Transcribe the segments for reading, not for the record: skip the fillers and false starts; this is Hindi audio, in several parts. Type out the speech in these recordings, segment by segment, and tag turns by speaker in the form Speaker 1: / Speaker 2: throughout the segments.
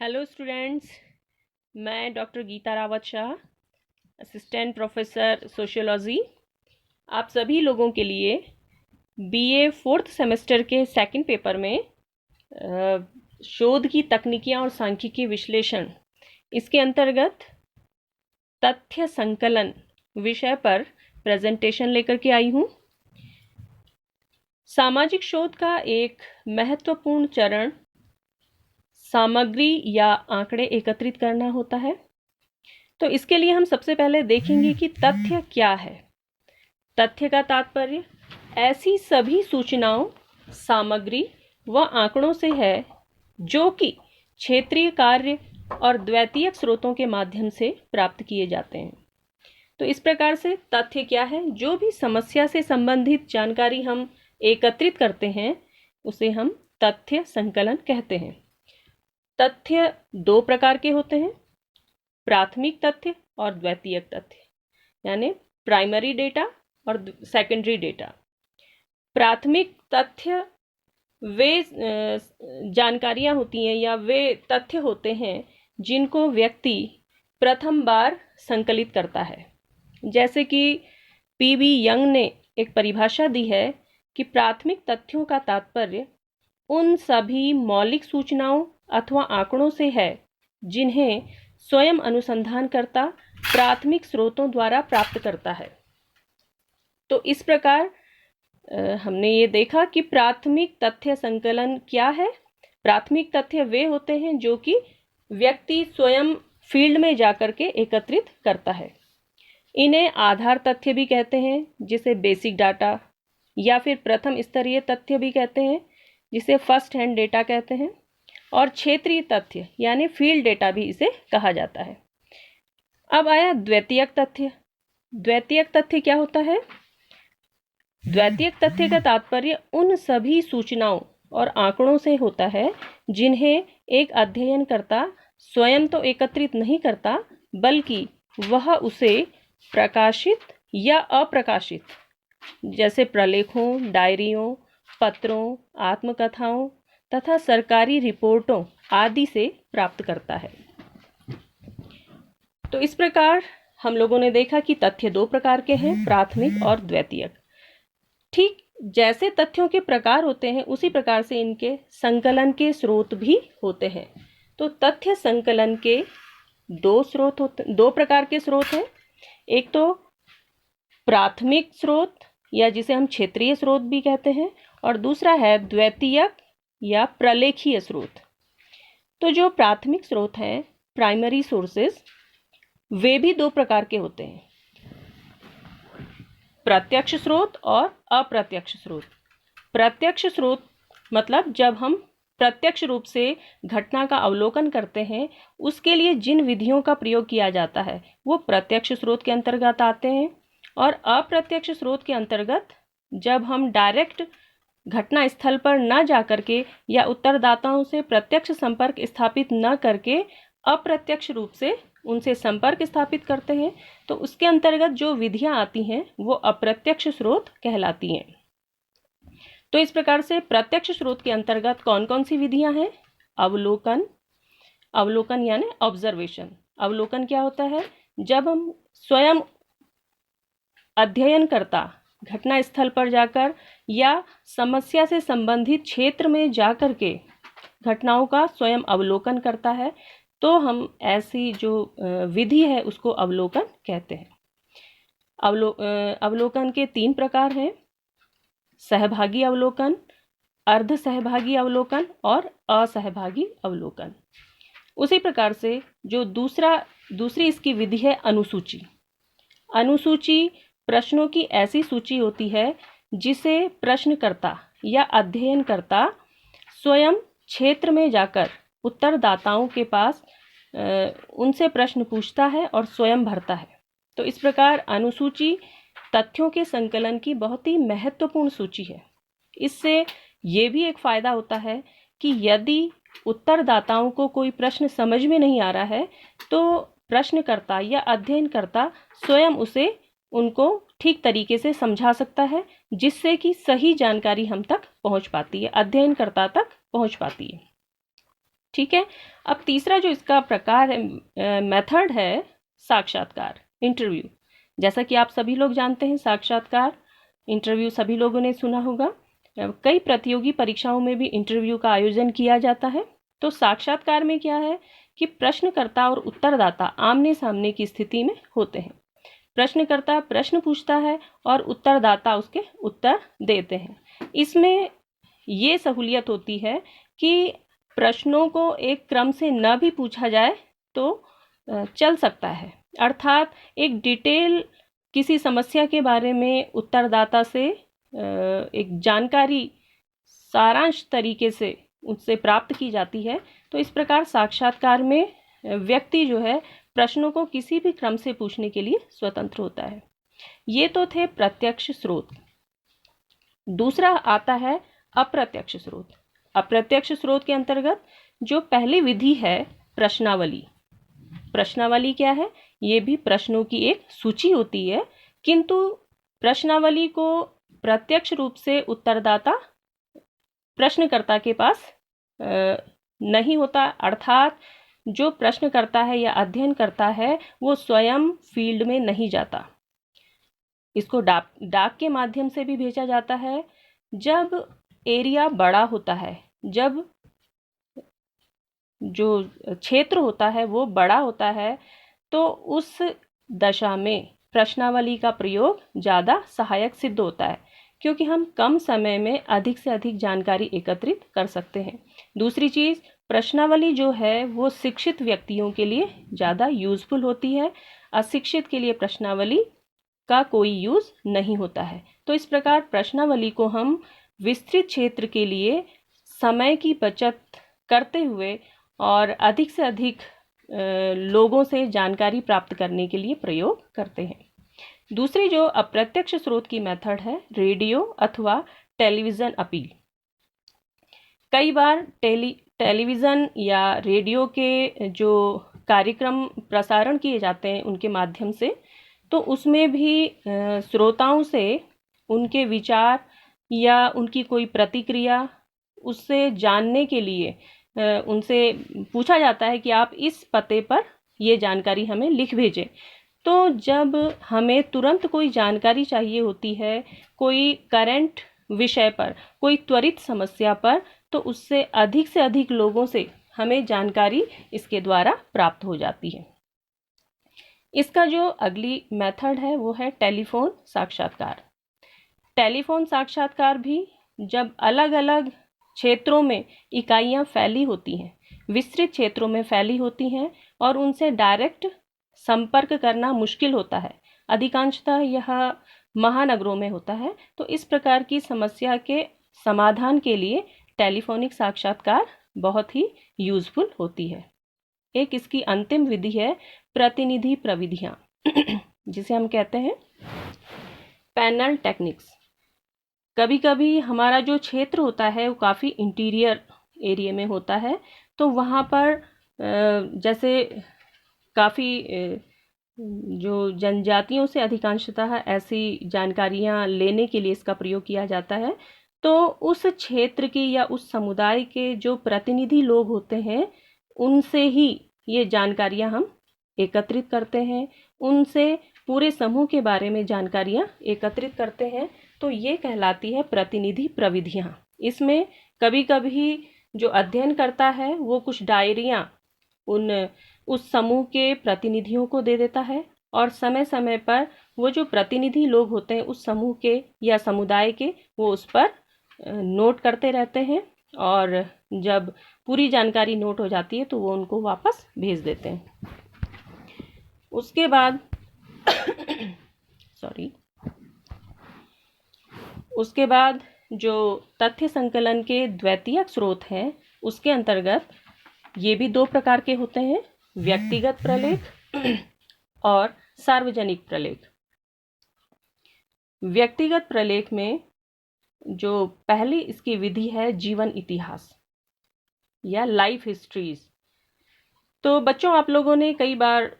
Speaker 1: हेलो स्टूडेंट्स, मैं doctor Geeta Rawat Shah, assistant professor sociology, आप सभी लोगों के लिए बीए फोर्थ सेमेस्टर के सेकंड पेपर में शोध की तकनीकियाँ और सांख्यिकी विश्लेषण इसके अंतर्गत तथ्य संकलन विषय पर प्रेजेंटेशन लेकर के आई हूँ। सामाजिक शोध का एक महत्वपूर्ण चरण सामग्री या आंकड़े एकत्रित करना होता है। तो इसके लिए हम सबसे पहले देखेंगे कि तथ्य क्या है। तथ्य का तात्पर्य ऐसी सभी सूचनाओं, सामग्री व आंकड़ों से है जो कि क्षेत्रीय कार्य और द्वितीयक स्रोतों के माध्यम से प्राप्त किए जाते हैं। तो इस प्रकार से तथ्य क्या है? जो भी समस्या से संबंधित जानकारी हम एकत्रित करते हैं उसे हम तथ्य संकलन कहते हैं। तथ्य दो प्रकार के होते हैं, प्राथमिक तथ्य और द्वितीयक तथ्य, यानी प्राइमरी डेटा और सेकेंडरी डेटा। प्राथमिक तथ्य वे जानकारियां होती हैं या वे तथ्य होते हैं जिनको व्यक्ति प्रथम बार संकलित करता है। जैसे कि पीबी यंग ने एक परिभाषा दी है कि प्राथमिक तथ्यों का तात्पर्य उन सभी मौलिक सूचनाओं अथवा आंकड़ों से है जिन्हें स्वयं अनुसंधानकर्ता प्राथमिक स्रोतों द्वारा प्राप्त करता है। तो इस प्रकार हमने ये देखा कि प्राथमिक तथ्य संकलन क्या है। प्राथमिक तथ्य वे होते हैं जो कि व्यक्ति स्वयं फील्ड में जाकर के एकत्रित करता है। इन्हें आधार तथ्य भी कहते हैं, जिसे बेसिक डाटा, या फिर प्रथम स्तरीय तथ्य भी कहते हैं, जिसे फर्स्ट हैंड डेटा कहते हैं, और क्षेत्रीय तथ्य यानी फील्ड डेटा भी इसे कहा जाता है। अब आया द्वितीयक तथ्य। द्वितीयक तथ्य क्या होता है? द्वितीयक तथ्य का तात्पर्य उन सभी सूचनाओं और आंकड़ों से होता है जिन्हें एक अध्ययनकर्ता स्वयं तो एकत्रित नहीं करता, बल्कि वह उसे प्रकाशित या अप्रकाशित, जैसे प्रलेखों, डायरियों, पत्रों, आत्मकथाओं तथा सरकारी रिपोर्टों आदि से प्राप्त करता है। तो इस प्रकार हम लोगों ने देखा कि तथ्य दो प्रकार के हैं, प्राथमिक और द्वितीयक। ठीक जैसे तथ्यों के प्रकार होते हैं उसी प्रकार से इनके संकलन के स्रोत भी होते हैं। तो तथ्य संकलन के दो प्रकार के स्रोत हैं। एक तो प्राथमिक स्रोत या जिसे हम क्षेत्रीय स्रोत भी कहते हैं, और दूसरा है द्वितीयक या प्रलेखीय स्रोत। तो जो प्राथमिक स्रोत हैं, प्राइमरी सोर्सेस, वे भी दो प्रकार के होते हैं, प्रत्यक्ष स्रोत और अप्रत्यक्ष स्रोत। प्रत्यक्ष स्रोत मतलब जब हम प्रत्यक्ष रूप से घटना का अवलोकन करते हैं, उसके लिए जिन विधियों का प्रयोग किया जाता है वो प्रत्यक्ष स्रोत के अंतर्गत आते हैं। और अप्रत्यक्ष स्रोत के अंतर्गत जब हम डायरेक्ट घटना स्थल पर न जाकर के या उत्तरदाताओं से प्रत्यक्ष संपर्क स्थापित न करके अप्रत्यक्ष रूप से उनसे संपर्क स्थापित करते हैं, तो उसके अंतर्गत जो विधियां आती हैं वो अप्रत्यक्ष स्रोत कहलाती हैं। तो इस प्रकार से प्रत्यक्ष स्रोत के अंतर्गत कौन कौन सी विधियां हैं? अवलोकन यानी ऑब्जर्वेशन। अवलोकन क्या होता है? जब हम स्वयं अध्ययनकर्ता घटना स्थल पर जाकर या समस्या से संबंधित क्षेत्र में जाकर के घटनाओं का स्वयं अवलोकन करता है, तो हम ऐसी जो विधि है उसको अवलोकन कहते हैं। अवलोकन के तीन प्रकार हैं, सहभागी अवलोकन, अर्ध सहभागी अवलोकन और असहभागी अवलोकन। उसी प्रकार से जो दूसरी इसकी विधि है अनुसूची। अनुसूची प्रश्नों की ऐसी सूची होती है जिसे प्रश्नकर्ता या अध्ययनकर्ता स्वयं क्षेत्र में जाकर उत्तरदाताओं के पास उनसे प्रश्न पूछता है और स्वयं भरता है। तो इस प्रकार अनुसूची तथ्यों के संकलन की बहुत ही महत्वपूर्ण सूची है। इससे ये भी एक फायदा होता है कि यदि उत्तरदाताओं को कोई प्रश्न समझ में नहीं आ रहा है तो प्रश्नकर्ता या अध्ययनकर्ता स्वयं उसे उनको ठीक तरीके से समझा सकता है, जिससे कि सही जानकारी हम तक पहुंच पाती है, अध्ययनकर्ता तक पहुंच पाती है। ठीक है। अब तीसरा जो इसका प्रकार है, मेथड है, साक्षात्कार, इंटरव्यू। जैसा कि आप सभी लोग जानते हैं, साक्षात्कार, इंटरव्यू सभी लोगों ने सुना होगा। कई प्रतियोगी परीक्षाओं में भी इंटरव्यू का आयोजन किया जाता है। तो साक्षात्कार में क्या है कि प्रश्नकर्ता और उत्तरदाता आमने सामने की स्थिति में होते हैं। प्रश्नकर्ता प्रश्न पूछता है और उत्तरदाता उसके उत्तर देते हैं। इसमें ये सहूलियत होती है कि प्रश्नों को एक क्रम से न भी पूछा जाए तो चल सकता है। अर्थात एक डिटेल किसी समस्या के बारे में उत्तरदाता से एक जानकारी सारांश तरीके से उससे प्राप्त की जाती है। तो इस प्रकार साक्षात्कार में व्यक्ति जो है प्रश्नों को किसी भी क्रम से पूछने के लिए स्वतंत्र होता है। ये तो थे प्रत्यक्ष स्रोत। दूसरा आता है अप्रत्यक्ष स्रोत। अप्रत्यक्ष स्रोत के अंतर्गत जो पहली विधि है, प्रश्नावली। प्रश्नावली क्या है? ये भी प्रश्नों की एक सूची होती है, किंतु प्रश्नावली को प्रत्यक्ष रूप से उत्तरदाता प्रश्नकर्ता के पास नहीं होता। अर्थात जो प्रश्न करता है या अध्ययन करता है वो स्वयं फील्ड में नहीं जाता। इसको डाक के माध्यम से भी भेजा जाता है। जब एरिया बड़ा होता है, जब जो क्षेत्र होता है वो बड़ा होता है, तो उस दशा में प्रश्नावली का प्रयोग ज़्यादा सहायक सिद्ध होता है, क्योंकि हम कम समय में अधिक से अधिक जानकारी एकत्रित कर सकते हैं। दूसरी चीज़, प्रश्नावली जो है वो शिक्षित व्यक्तियों के लिए ज़्यादा यूज़फुल होती है। अशिक्षित के लिए प्रश्नावली का कोई यूज़ नहीं होता है। तो इस प्रकार प्रश्नावली को हम विस्तृत क्षेत्र के लिए समय की बचत करते हुए और अधिक से अधिक लोगों से जानकारी प्राप्त करने के लिए प्रयोग करते हैं। दूसरी जो अप्रत्यक्ष स्रोत की मेथड है, रेडियो अथवा टेलीविज़न अपील। कई बार टेलीविज़न या रेडियो के जो कार्यक्रम प्रसारण किए जाते हैं उनके माध्यम से, तो उसमें भी श्रोताओं से उनके विचार या उनकी कोई प्रतिक्रिया उससे जानने के लिए उनसे पूछा जाता है कि आप इस पते पर ये जानकारी हमें लिख भेजें। तो जब हमें तुरंत कोई जानकारी चाहिए होती है, कोई करंट विषय पर, कोई त्वरित समस्या पर, तो उससे अधिक लोगों से हमें जानकारी इसके द्वारा प्राप्त हो जाती है। इसका जो अगली मेथड है वो है टेलीफोन साक्षात्कार। टेलीफोन साक्षात्कार भी जब अलग अलग क्षेत्रों में इकाइयां फैली होती हैं, विस्तृत क्षेत्रों में फैली होती हैं और उनसे डायरेक्ट संपर्क करना मुश्किल होता है, अधिकांशतः यह महानगरों में होता है, तो इस प्रकार की समस्या के समाधान के लिए टेलीफोनिक साक्षात्कार बहुत ही यूजफुल होती है। एक इसकी अंतिम विधि है प्रतिनिधि प्रविधियां जिसे हम कहते हैं पैनल टेक्निक्स। कभी कभी हमारा जो क्षेत्र होता है वो काफ़ी इंटीरियर एरिया में होता है, तो वहाँ पर जैसे काफ़ी जो जनजातियों से अधिकांशतः ऐसी जानकारियाँ लेने के लिए इसका प्रयोग किया जाता है। तो उस क्षेत्र की या उस समुदाय के जो प्रतिनिधि लोग होते हैं उनसे ही ये जानकारियाँ हम एकत्रित करते हैं, उनसे पूरे समूह के बारे में जानकारियाँ एकत्रित करते हैं। तो ये कहलाती है प्रतिनिधि प्रविधियाँ। इसमें कभी कभी जो अध्ययन करता है वो कुछ डायरियाँ उस समूह के प्रतिनिधियों को दे देता है और समय समय पर वो जो प्रतिनिधि लोग होते हैं उस समूह के या समुदाय के, वो उस पर नोट करते रहते हैं और जब पूरी जानकारी नोट हो जाती है तो वो उनको वापस भेज देते हैं। उसके बाद उसके बाद जो तथ्य संकलन के द्वितीयक स्रोत हैं उसके अंतर्गत ये भी दो प्रकार के होते हैं, व्यक्तिगत प्रलेख और सार्वजनिक प्रलेख। व्यक्तिगत प्रलेख में जो पहली इसकी विधि है जीवन इतिहास या लाइफ हिस्ट्रीज। तो बच्चों, आप लोगों ने कई बार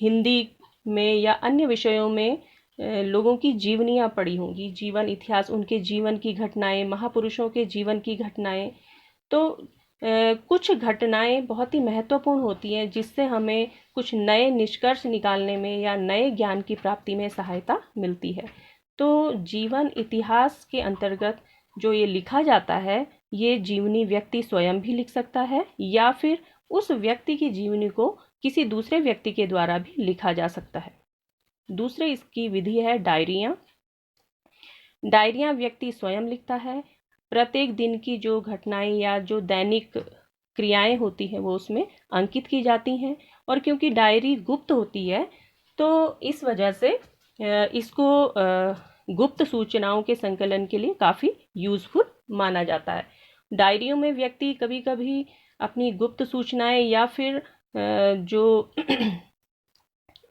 Speaker 1: हिंदी में या अन्य विषयों में लोगों की जीवनियाँ पढ़ी होंगी, जीवन इतिहास, उनके जीवन की घटनाएं, महापुरुषों के जीवन की घटनाएं। तो कुछ घटनाएं बहुत ही महत्वपूर्ण होती हैं जिससे हमें कुछ नए निष्कर्ष निकालने में या नए ज्ञान की प्राप्ति में सहायता मिलती है। तो जीवन इतिहास के अंतर्गत जो ये लिखा जाता है, ये जीवनी व्यक्ति स्वयं भी लिख सकता है या फिर उस व्यक्ति की जीवनी को किसी दूसरे व्यक्ति के द्वारा भी लिखा जा सकता है। दूसरी इसकी विधि है डायरियाँ। डायरियाँ व्यक्ति स्वयं लिखता है। प्रत्येक दिन की जो घटनाएं या जो दैनिक क्रियाएं होती हैं वो उसमें अंकित की जाती हैं, और क्योंकि डायरी गुप्त होती है तो इस वजह से इसको गुप्त सूचनाओं के संकलन के लिए काफ़ी यूज़फुल माना जाता है। डायरियों में व्यक्ति कभी कभी अपनी गुप्त सूचनाएं या फिर जो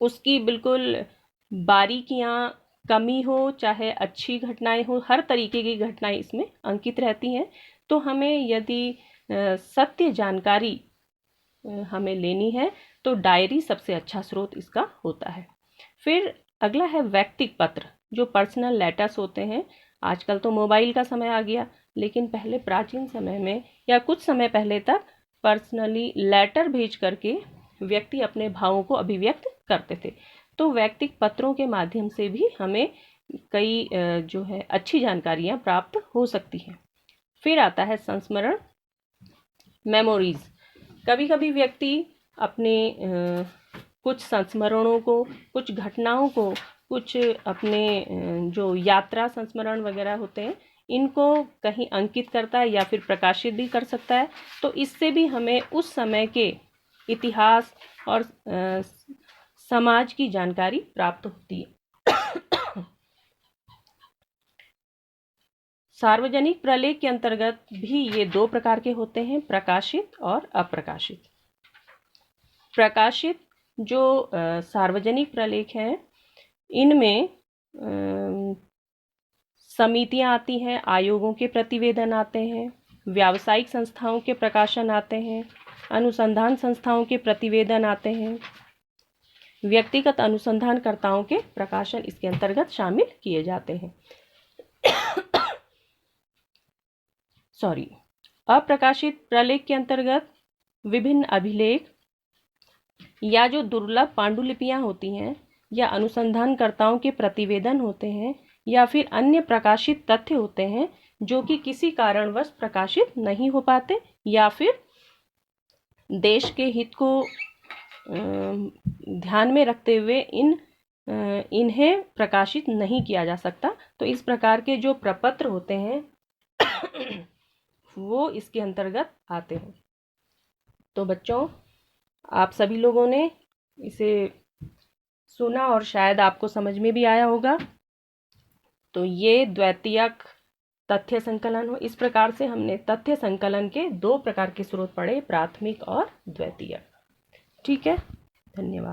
Speaker 1: उसकी बिल्कुल बारीकियां कमी हो चाहे अच्छी घटनाएं हो, हर तरीके की घटनाएं इसमें अंकित रहती हैं। तो हमें यदि सत्य जानकारी हमें लेनी है तो डायरी सबसे अच्छा स्रोत इसका होता है। फिर अगला है व्यक्तिगत पत्र, जो पर्सनल लेटर्स होते हैं। आजकल तो मोबाइल का समय आ गया, लेकिन पहले प्राचीन समय में या कुछ समय पहले तक पर्सनली लेटर भेज करके व्यक्ति अपने भावों को अभिव्यक्त करते थे। तो व्यक्तिगत पत्रों के माध्यम से भी हमें कई जो है अच्छी जानकारियाँ प्राप्त हो सकती हैं। फिर आता है संस्मरण, मेमोरीज। कभी कभी व्यक्ति अपने कुछ संस्मरणों को, कुछ घटनाओं को, कुछ अपने जो यात्रा संस्मरण वगैरह होते हैं इनको कहीं अंकित करता है या फिर प्रकाशित भी कर सकता है। तो इससे भी हमें उस समय के इतिहास और समाज की जानकारी प्राप्त होती है। सार्वजनिक प्रलेख के अंतर्गत भी ये दो प्रकार के होते हैं, प्रकाशित और अप्रकाशित। प्रकाशित जो सार्वजनिक प्रलेख हैं इनमें समितियां आती हैं, आयोगों के प्रतिवेदन आते हैं, व्यावसायिक संस्थाओं के प्रकाशन आते हैं, अनुसंधान संस्थाओं के प्रतिवेदन आते हैं, व्यक्तिगत अनुसंधानकर्ताओं के प्रकाशन इसके अंतर्गत शामिल किए जाते हैं। अप्रकाशित प्रलेख के अंतर्गत विभिन्न अभिलेख या जो दुर्लभ पांडुलिपियां होती हैं या अनुसंधानकर्ताओं के प्रतिवेदन होते हैं या फिर अन्य प्रकाशित तथ्य होते हैं जो कि किसी कारणवश प्रकाशित नहीं हो पाते या फिर देश के हित को ध्यान में रखते हुए इन्हें प्रकाशित नहीं किया जा सकता। तो इस प्रकार के जो प्रपत्र होते हैं वो इसके अंतर्गत आते हैं। तो बच्चों, आप सभी लोगों ने इसे सुना और शायद आपको समझ में भी आया होगा। तो ये द्वितीयक तथ्य संकलन हो। इस प्रकार से हमने तथ्य संकलन के दो प्रकार के स्रोत पढ़े, प्राथमिक और द्वितीयक। ठीक है, धन्यवाद।